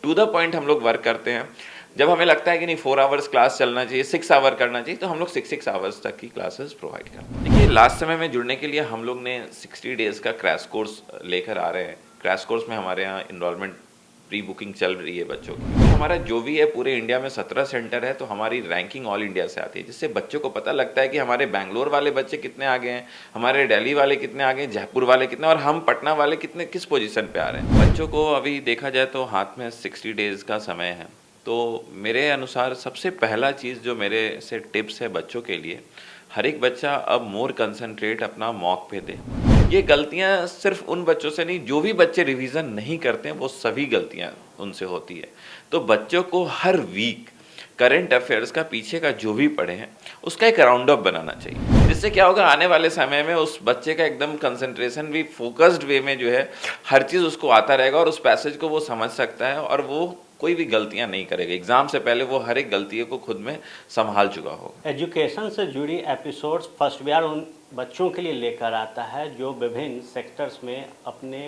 To the point हम लोग work करते हैं। जब हमें लगता है कि नहीं 4 आवर्स क्लास चलना चाहिए, 6 आवर करना चाहिए, तो हम लोग 6 आवर्स तक की क्लासेस प्रोवाइड करते हैं। देखिए, लास्ट समय में जुड़ने के लिए हम लोग ने 60 डेज़ का क्रैश कोर्स लेकर आ रहे हैं। क्रैश कोर्स में हमारे यहाँ इनरोलमेंट प्री बुकिंग चल रही है बच्चों की। तो हमारा जो भी है पूरे इंडिया में 17 सेंटर है, तो हमारी रैंकिंग ऑल इंडिया से आती है, जिससे बच्चों को पता लगता है कि हमारे बैंगलोर वाले बच्चे कितने आगे हैं, हमारे दिल्ली वाले कितने आगे हैं, जयपुर वाले कितने, और हम पटना वाले कितने किस पोजीशन पे आ रहे हैं। बच्चों को अभी देखा जाए तो हाथ में 60 डेज़ का समय है। तो मेरे अनुसार सबसे पहला चीज़ जो मेरे से टिप्स है बच्चों के लिए, हर एक बच्चा अब मोर कंसंट्रेट अपना मॉक पे दे। ये गलतियां सिर्फ उन बच्चों से नहीं, जो भी बच्चे रिवीजन नहीं करते हैं वो सभी गलतियां उनसे होती है। तो बच्चों को हर वीक करंट अफेयर्स का पीछे का जो भी पढ़े हैं उसका एक राउंड अप बनाना चाहिए, जिससे क्या होगा, आने वाले समय में उस बच्चे का एकदम कंसंट्रेशन भी फोकस्ड वे में जो है हर चीज़ उसको आता रहेगा और उस पैसेज को वो समझ सकता है और वो कोई भी गलतियां नहीं करेगा। एग्जाम से पहले वो हर एक गलतियों को खुद में संभाल चुका होगा। एजुकेशन से जुड़ी एपिसोड्स फर्स्ट बिहार उन बच्चों के लिए लेकर आता है जो विभिन्न सेक्टर्स में अपने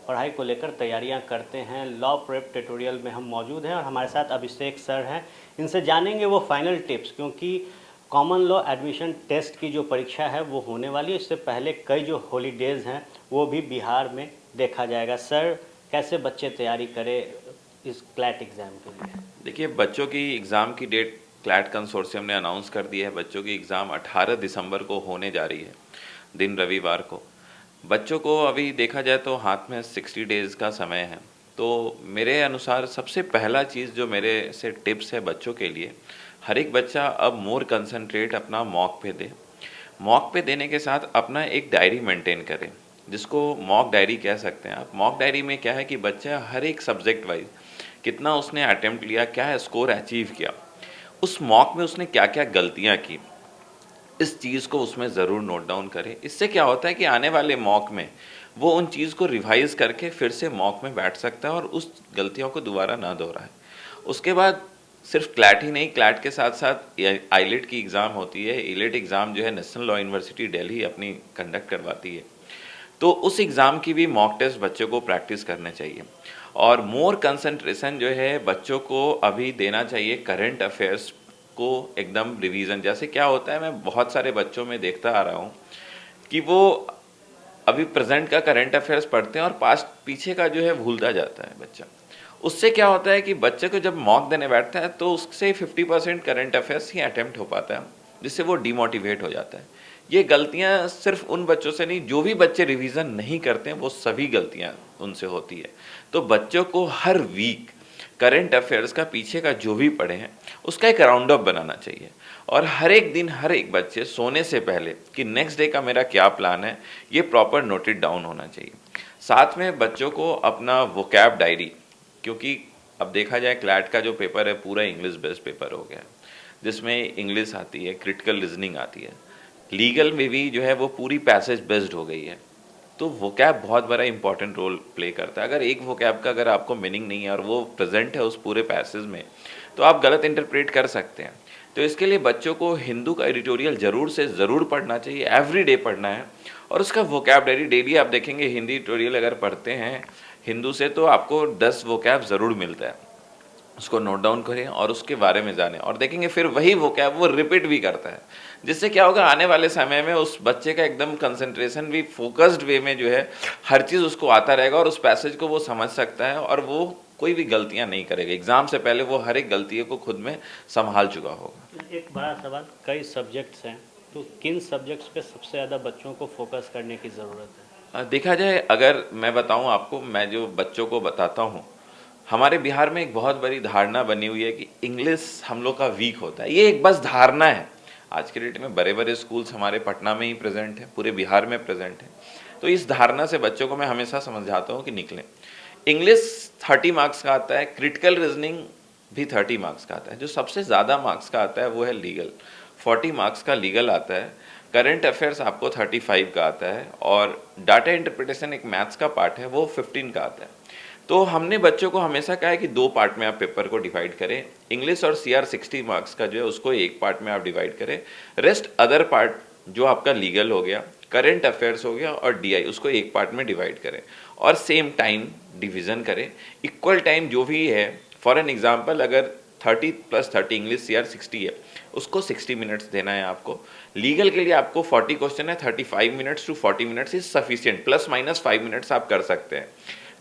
पढ़ाई को लेकर तैयारियां करते हैं। लॉ प्रेप ट्यूटोरियल में हम मौजूद हैं और हमारे साथ अभिषेक सर हैं। इनसे जानेंगे वो फाइनल टिप्स, क्योंकि कॉमन लॉ एडमिशन टेस्ट की जो परीक्षा है वो होने वाली है। इससे पहले कई जो हॉलीडेज़ हैं वो भी बिहार में देखा जाएगा। सर, कैसे बच्चे तैयारी करें इस क्लैट एग्ज़ाम के लिए? देखिए, बच्चों की एग्ज़ाम की डेट क्लैट कंसोर्शियम ने अनाउंस कर दी है। बच्चों की एग्ज़ाम 18 दिसंबर को होने जा रही है, दिन रविवार को। बच्चों को अभी देखा जाए तो हाथ में 60 डेज़ का समय है। तो मेरे अनुसार सबसे पहला चीज़ जो मेरे से टिप्स है बच्चों के लिए, हर एक बच्चा अब मोर कंसंट्रेट अपना मॉक पे दे। मॉक पे देने के साथ अपना एक डायरी मेंटेन करें, जिसको मॉक डायरी कह सकते हैं आप। मॉक डायरी में क्या है कि बच्चा हर एक सब्जेक्ट वाइज कितना उसने अटेम्प्ट लिया, क्या है स्कोर अचीव किया, उस मॉक में उसने क्या क्या गलतियां की, इस चीज़ को उसमें ज़रूर नोट डाउन करें। इससे क्या होता है कि आने वाले मॉक में वो उन चीज़ को रिवाइज करके फिर से मॉक में बैठ सकता है और उस गलतियों को दोबारा ना दोहराए। उसके बाद सिर्फ क्लैट ही नहीं, क्लैट के साथ साथ आईलेट की एग्ज़ाम होती है। आईलेट एग्ज़ाम जो है नेशनल लॉ यूनिवर्सिटी दिल्ली अपनी कंडक्ट करवाती है। तो उस एग्ज़ाम की भी मॉक टेस्ट बच्चों को प्रैक्टिस करने चाहिए। और मोर कंसंट्रेशन जो है बच्चों को अभी देना चाहिए करंट अफेयर्स को एकदम रिवीजन। जैसे क्या होता है, मैं बहुत सारे बच्चों में देखता आ रहा हूँ कि वो अभी प्रेजेंट का करंट अफेयर्स पढ़ते हैं और पास्ट पीछे का जो है भूलता जाता है बच्चा। उससे क्या होता है कि बच्चे को जब मॉक देने बैठता है तो उससे 50% करंट अफेयर्स ही अटेम्प्ट हो पाता है, जिससे वो डिमोटिवेट हो जाता है। ये गलतियां सिर्फ उन बच्चों से नहीं, जो भी बच्चे रिवीजन नहीं करते हैं वो सभी गलतियां उनसे होती है। तो बच्चों को हर वीक करंट अफेयर्स का पीछे का जो भी पढ़े हैं उसका एक राउंड अप बनाना चाहिए। और हर एक दिन हर एक बच्चे सोने से पहले कि नेक्स्ट डे का मेरा क्या प्लान है, ये प्रॉपर नोटेड डाउन होना चाहिए। साथ में बच्चों को अपना वोकैब डायरी, क्योंकि अब देखा जाए क्लैट का जो पेपर है पूरा इंग्लिश बेस्ड पेपर हो गया है, जिसमें इंग्लिश आती है, क्रिटिकल रीजनिंग आती है, लीगल में भी जो है वो पूरी पैसेज बेस्ड हो गई है। तो वोकैब बहुत बड़ा इंपॉर्टेंट रोल प्ले करता है। अगर एक वोकैब का अगर आपको मीनिंग नहीं है और वो प्रेजेंट है उस पूरे पैसेज में, तो आप गलत इंटरप्रेट कर सकते हैं। तो इसके लिए बच्चों को हिंदू का एडिटोरियल ज़रूर से ज़रूर पढ़ना चाहिए, एवरी डे पढ़ना है। और उसका वोकैबलरी डेली आप देखेंगे, हिंदी एडिटोरियल अगर पढ़ते हैं हिंदू से तो आपको 10 वोकैब ज़रूर मिलता है। उसको नोट डाउन करें और उसके बारे में जानें और देखेंगे फिर वही वोकैब वो रिपीट भी करता है, जिससे क्या होगा, आने वाले समय में उस बच्चे का एकदम कंसंट्रेशन भी फोकस्ड वे में जो है हर चीज़ उसको आता रहेगा और उस पैसेज को वो समझ सकता है और वो कोई भी गलतियां नहीं करेगा। एग्जाम से पहले वो हर एक गलतियों को खुद में संभाल चुका होगा। एक बड़ा सवाल, कई सब्जेक्ट्स हैं, तो किन सब्जेक्ट्स पे सबसे ज़्यादा बच्चों को फोकस करने की ज़रूरत है? देखा जाए, अगर मैं बताऊं आपको, मैं जो बच्चों को बताता हूं, हमारे बिहार में एक बहुत बड़ी धारणा बनी हुई है कि इंग्लिश हम लोग का वीक होता है। ये एक बस धारणा है। आज के डेट में बड़े बड़े स्कूल्स हमारे पटना में ही प्रेजेंट है, पूरे बिहार में प्रेजेंट है। तो इस धारणा से बच्चों को मैं हमेशा समझाता हूँ कि निकलें। इंग्लिश 30 मार्क्स का आता है, क्रिटिकल रीजनिंग भी 30 मार्क्स का आता है। जो सबसे ज़्यादा मार्क्स का आता है वो है लीगल, 40 मार्क्स का लीगल आता है। करंट अफेयर्स आपको 35 का आता है और डाटा इंटरप्रिटेशन एक मैथ्स का पार्ट है वो 15 का आता है। तो हमने बच्चों को हमेशा कहा है कि 2 पार्ट में आप पेपर को डिवाइड करें। इंग्लिश और सीआर 60 मार्क्स का जो है उसको एक पार्ट में आप डिवाइड करें। रेस्ट अदर पार्ट जो आपका लीगल हो गया, करंट अफेयर्स हो गया और डीआई, उसको एक पार्ट में डिवाइड करें और सेम टाइम डिवीज़न करें। इक्वल टाइम जो भी है फॉर एन एग्जाम्पल, अगर 30 + 30 इंग्लिश CR 60 है, उसको 60 मिनट्स देना है आपको। लीगल के लिए आपको 40 क्वेश्चन है, 35 minutes to 40 minutes is sufficient, ±5 minutes आप कर सकते हैं।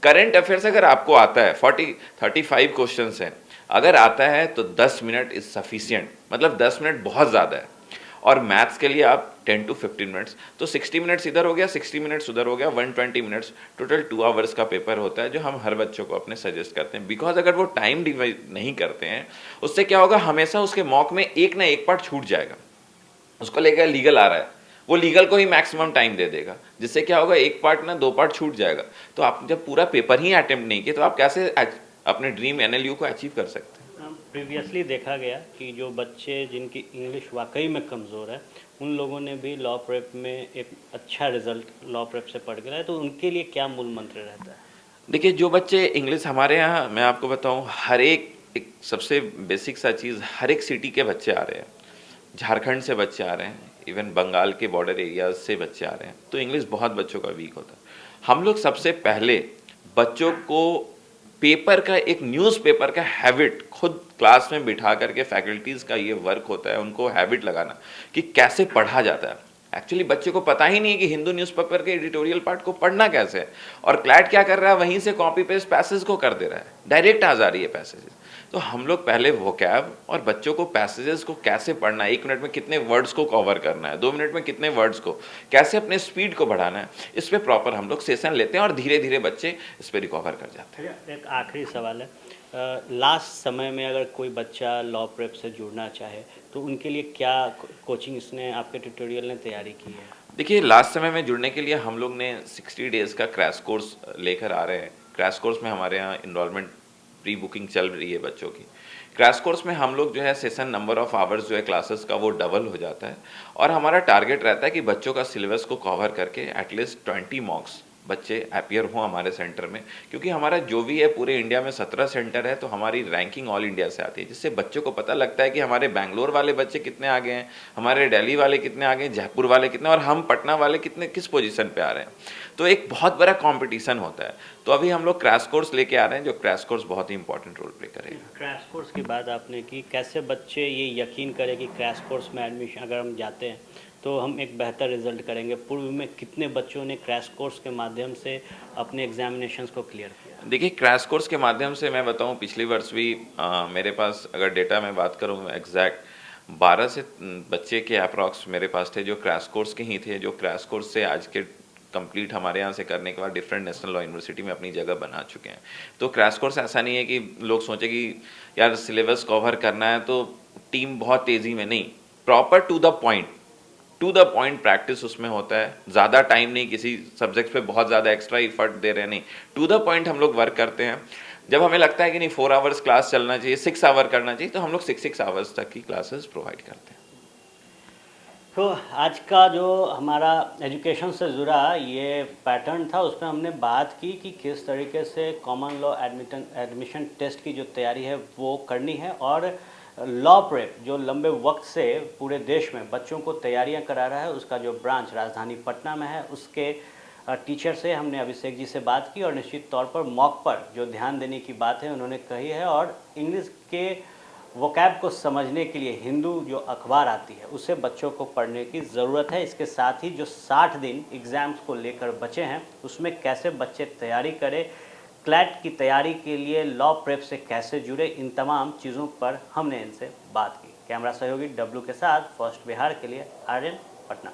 करंट अफेयर्स अगर आपको आता है, 35 क्वेश्चन हैं, अगर आता है तो 10 मिनट इज सफिशिएंट, मतलब 10 मिनट बहुत ज़्यादा है। और मैथ्स के लिए आप 10 to 15 मिनट्स, तो 60 मिनट्स इधर हो गया, 60 मिनट्स उधर हो गया, 120 मिनट्स, टोटल 2 आवर्स का पेपर होता है, जो हम हर बच्चों को अपने सजेस्ट करते हैं। बिकॉज अगर वो टाइम डिवाइड नहीं करते हैं, उससे क्या होगा, हमेशा उसके मॉक में एक ना एक पार्ट छूट जाएगा। उसको लेकर लीगल आ रहा है, वो लीगल को ही मैक्सिमम टाइम दे देगा, जिससे क्या होगा, एक पार्ट ना 2 पार्ट छूट जाएगा। तो आप जब पूरा पेपर ही अटेम्प्ट नहीं किए, तो आप कैसे अपने ड्रीम NLU को अचीव कर सकते हैं। प्रीवियसली देखा गया कि जो बच्चे जिनकी इंग्लिश वाकई में कमज़ोर है, उन लोगों ने भी लॉ प्रेप में एक अच्छा रिजल्ट लॉ प्रेप से पढ़ के लाए, तो उनके लिए क्या मूल मंत्र रहता है? देखिए, जो बच्चे इंग्लिश हमारे यहाँ, मैं आपको बताऊँ, हर एक सबसे बेसिक सा चीज़, हर एक सिटी के बच्चे आ रहे हैं, झारखंड से बच्चे आ रहे हैं, इवन बंगाल के बॉर्डर एरियाज से बच्चे आ रहे हैं, तो इंग्लिश बहुत बच्चों का वीक होता है। हम लोग सबसे पहले बच्चों को पेपर का, एक न्यूज़पेपर का हैबिट खुद क्लास में बिठा करके, फैकल्टीज़ का ये वर्क होता है उनको हैबिट लगाना कि कैसे पढ़ा जाता है। एक्चुअली बच्चे को पता ही नहीं है कि हिंदू न्यूज़पेपर के एडिटोरियल पार्ट को पढ़ना कैसे है, और क्लैट क्या कर रहा है, वहीं से कॉपी पेस्ट पैसेज को कर दे रहा है, डायरेक्ट आ जा रही है पैसेजेस। तो हम लोग पहले वोकैब और बच्चों को पैसेजेस को कैसे पढ़ना है, 1 मिनट में कितने वर्ड्स को कवर करना है, 2 मिनट में कितने वर्ड्स को, कैसे अपने स्पीड को बढ़ाना है, इस पर प्रॉपर हम लोग सेशन लेते हैं और धीरे धीरे बच्चे इस पर रिकवर कर जाते हैं। एक आखिरी सवाल है, लास्ट समय में अगर कोई बच्चा लॉ प्रेप से जुड़ना चाहे तो उनके लिए क्या कोचिंग इसने, आपके ट्यूटोरियल ने तैयारी की है? देखिए, लास्ट समय में जुड़ने के लिए हम लोग ने 60 डेज़ का क्रैश कोर्स लेकर आ रहे हैं। क्रैश कोर्स में हमारे यहाँ इनरोलमेंट प्री बुकिंग चल रही है बच्चों की। क्रैश कोर्स में हम लोग जो है, सेशन नंबर ऑफ आवर्स जो है क्लासेस का, वो डबल हो जाता है, और हमारा टारगेट रहता है कि बच्चों का सिलेबस को कवर करके एटलीस्ट 20 मॉक्स बच्चे अपीयर हों हमारे सेंटर में। क्योंकि हमारा जो भी है, पूरे इंडिया में 17 सेंटर है, तो हमारी रैंकिंग ऑल इंडिया से आती है, जिससे बच्चों को पता लगता है कि हमारे बैंगलोर वाले बच्चे कितने आगे हैं, हमारे दिल्ली वाले कितने आगे हैं, जयपुर वाले कितने, और हम पटना वाले कितने, किस पोजीशन पे आ रहे हैं। तो एक बहुत बड़ा कंपटीशन होता है। तो अभी हम लोग क्रैश कोर्स लेके आ रहे हैं, जो क्रैश कोर्स बहुत ही इंपॉर्टेंट रोल प्ले करेगा। क्रैश कोर्स की बात आपने की, कैसे बच्चे ये यकीन करें कि क्रैश कोर्स में एडमिशन अगर हम जाते हैं तो हम एक बेहतर रिजल्ट करेंगे? पूर्व में कितने बच्चों ने क्रैश कोर्स के माध्यम से अपने एग्जामिनेशंस को क्लियर किया? देखिए, क्रैश कोर्स के माध्यम से मैं बताऊं, पिछली वर्ष भी मेरे पास, अगर डेटा में बात करूं एग्जैक्ट, 12 से बच्चे के अप्रॉक्स मेरे पास थे जो क्रैश कोर्स के ही थे, जो क्रैश कोर्स से आज के कंप्लीट हमारे यहाँ से करने के बाद डिफरेंट नेशनल लॉ यूनिवर्सिटी में अपनी जगह बना चुके हैं। तो क्रैश कोर्स ऐसा नहीं है कि लोग सोचे कि यार सिलेबस कवर करना है तो टीम बहुत तेज़ी में, नहीं, proper to the point practice उसमें होता है। ज़्यादा टाइम नहीं, किसी सब्जेक्ट पे बहुत ज़्यादा एक्स्ट्रा इफर्ट दे रहे हैं, नहीं, टू द पॉइंट हम लोग वर्क करते हैं। जब हमें लगता है कि नहीं 4 आवर्स क्लास चलना चाहिए, 6 आवर करना चाहिए, तो हम लोग 6 आवर्स तक की क्लासेस प्रोवाइड करते हैं। तो आज का जो हमारा एजुकेशन से जुड़ा ये पैटर्न था, उसमें हमने बात की कि किस तरीके से कॉमन लॉ एडमिशन टेस्ट की जो तैयारी है वो करनी है, और लॉ प्रेप जो लंबे वक्त से पूरे देश में बच्चों को तैयारियां करा रहा है, उसका जो ब्रांच राजधानी पटना में है, उसके टीचर से हमने अभिषेक जी से बात की, और निश्चित तौर पर मॉक पर जो ध्यान देने की बात है उन्होंने कही है, और इंग्लिश के वोकैब को समझने के लिए हिंदू जो अखबार आती है उसे बच्चों को पढ़ने की ज़रूरत है। इसके साथ ही जो 60 दिन एग्ज़ाम्स को लेकर बचे हैं, उसमें कैसे बच्चे तैयारी करें, क्लैट की तैयारी के लिए लॉ प्रेप से कैसे जुड़े, इन तमाम चीज़ों पर हमने इनसे बात की। कैमरा सहयोगी डब्लू के साथ फर्स्ट बिहार के लिए आर्यन, पटना।